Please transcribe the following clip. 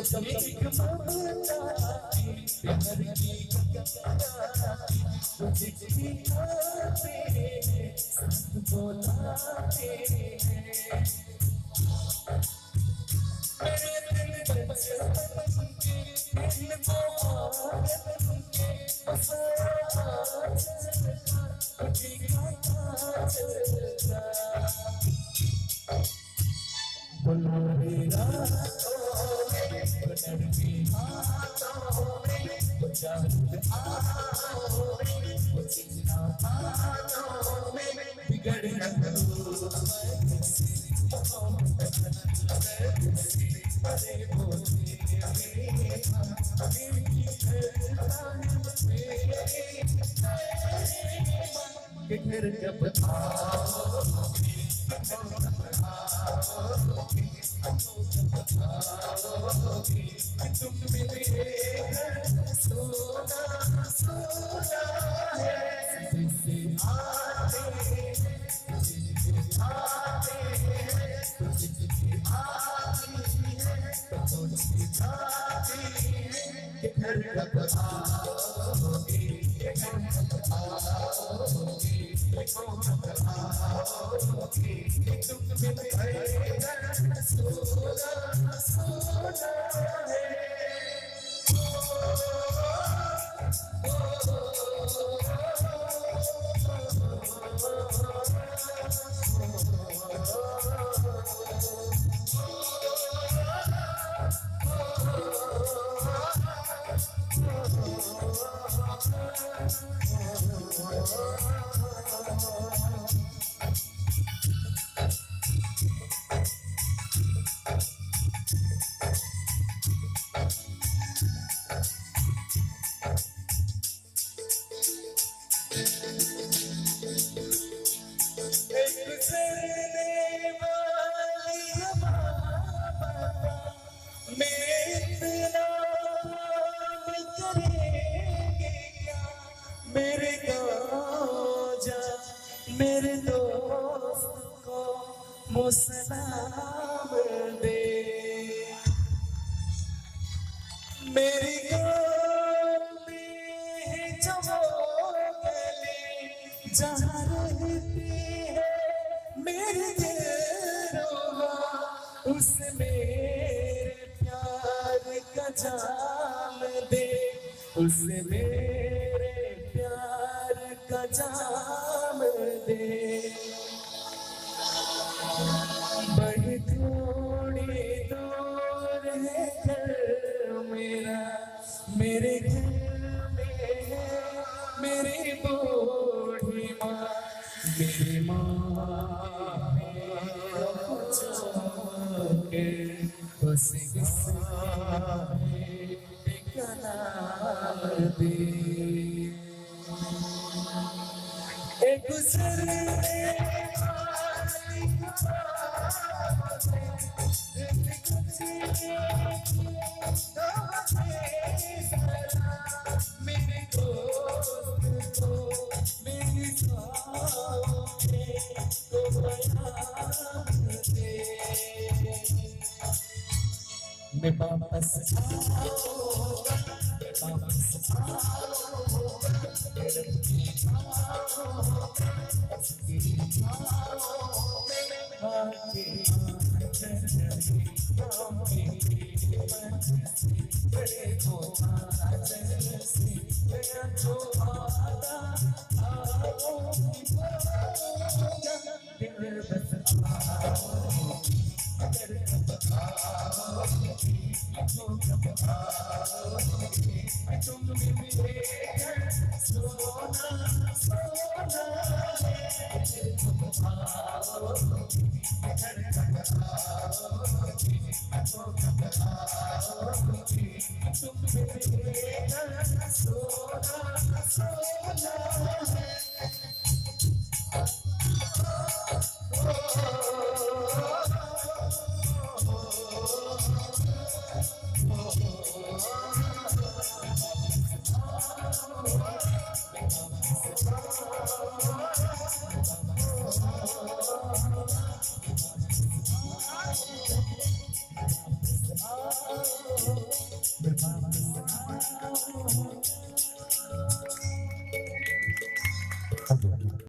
कभी एक ममता प्यार की तुझे दिखाते हैं साथ बोलाते हैं मेरे दिल बचपन के दिल मोहब्बत के बसाया चलता दिखाता चलता बुलावे रातों में लड़की हाथों में जादू हाथों में चिन्ना हाथों में बिगड़ना अरे बोले के घर कब आओगे तुम मेरे सोना सोना है जिसे आते घर कब आओगे तुम मेरे सोना सोना है मेरे गाँव जा मेरे दोस्त को मुसलाम दे मेरी गाँव में जो गली जहाँ रहती है मेरी दिलरुबा उस मेरे प्यार का जाम दे उस मेरे प्यार का जाम दे बड़ी थोड़ी दूर है घर मेरा मेरे घर में है मेरी बूढ़ी माँ मेरी माँ के बस का नाम दे एक गुजरने मेरे दोस्त को मेरी मैं वापस सोना सोना